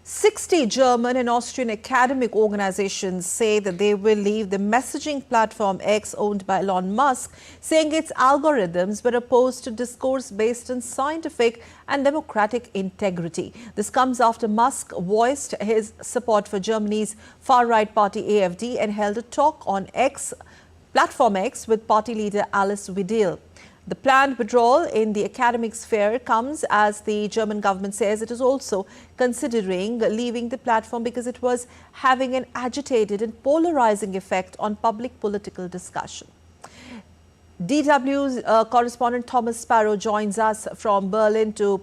60 German and Austrian academic organizations say that they will leave the messaging platform X, owned by Elon Musk, saying its algorithms were opposed to discourse based on scientific and democratic integrity. This comes after Musk voiced his support for Germany's far-right party AfD and held a talk on platform X with party leader Alice Weidel. The planned withdrawal in the academic sphere comes as the German government says it is also considering leaving the platform because it was having an agitated and polarizing effect on public political discussion. DW's correspondent Thomas Sparrow joins us from Berlin to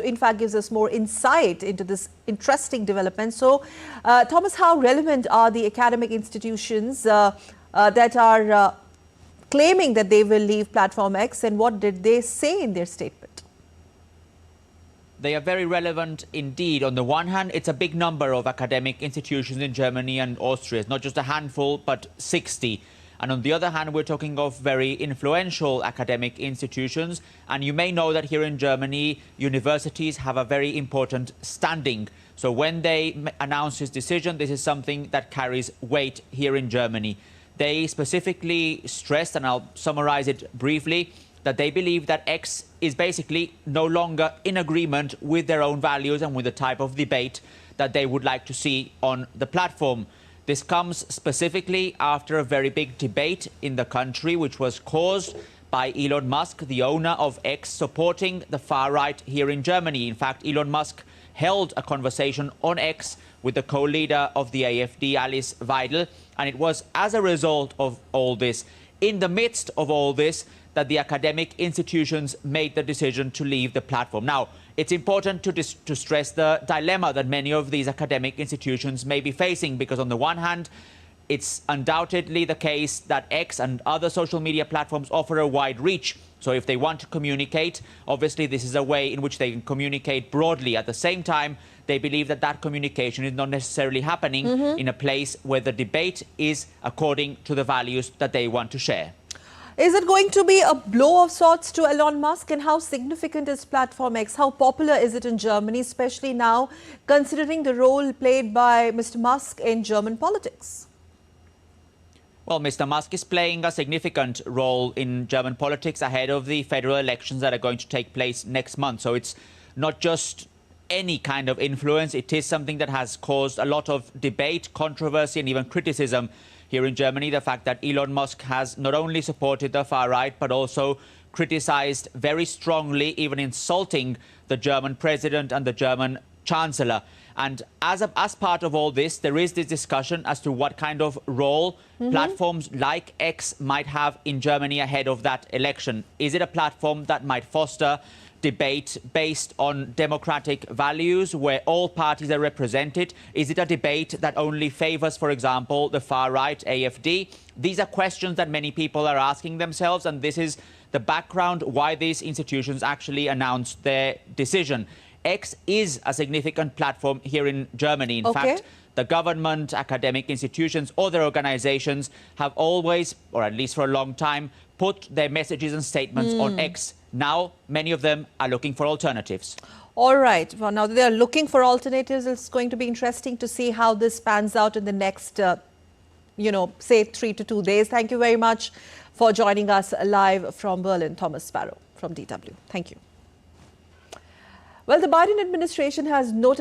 in fact gives us more insight into this interesting development. So, Thomas, how relevant are the academic institutions that are claiming that they will leave Platform X, and what did they say in their statement? They are very relevant indeed. On the one hand, it's a big number of academic institutions in Germany and Austria. It's not just a handful, but 60. And on the other hand, we're talking of very influential academic institutions. And you may know that here in Germany, universities have a very important standing. So when they announce this decision, this is something that carries weight here in Germany. They specifically stressed, and I'll summarize it briefly, that they believe that X is basically no longer in agreement with their own values and with the type of debate that they would like to see on the platform. This comes specifically after a very big debate in the country, which was caused by Elon Musk, the owner of X, supporting the far right here in Germany. In fact, Elon Musk held a conversation on X with the co-leader of the AfD, Alice Weidel. And it was as a result of all this, in the midst of all this, that the academic institutions made the decision to leave the platform. Now, it's important to stress the dilemma that many of these academic institutions may be facing, because on the one hand, it's undoubtedly the case that X and other social media platforms offer a wide reach. So if they want to communicate, obviously this is a way in which they can communicate broadly. At the same time, they believe that that communication is not necessarily happening in a place where the debate is according to the values that they want to share. Is it going to be a blow of sorts to Elon Musk, and how significant is Platform X? How popular is it in Germany, especially now considering the role played by Mr. Musk in German politics? Well, Mr. Musk is playing a significant role in German politics ahead of the federal elections that are going to take place next month. So it's not just any kind of influence. It is something that has caused a lot of debate, controversy, and even criticism here in Germany. The fact that Elon Musk has not only supported the far right, but also criticized very strongly, even insulting the German president and the German chancellor. And as part of all this, there is this discussion as to what kind of role platforms like X might have in Germany ahead of that election. Is it a platform that might foster debate based on democratic values where all parties are represented? Is it a debate that only favors, for example, the far right, AfD? These are questions that many people are asking themselves, and this is the background why these institutions actually announced their decision. X is a significant platform here in Germany. In fact, the government, academic institutions, other organizations have always, or at least for a long time, put their messages and statements on X. Now, many of them are looking for alternatives. All right. Well, now they are looking for alternatives. It's going to be interesting to see how this pans out in the next, say 3 to 2 days. Thank you very much for joining us live from Berlin, Thomas Sparrow from DW. Thank you. Well, the Biden administration has noted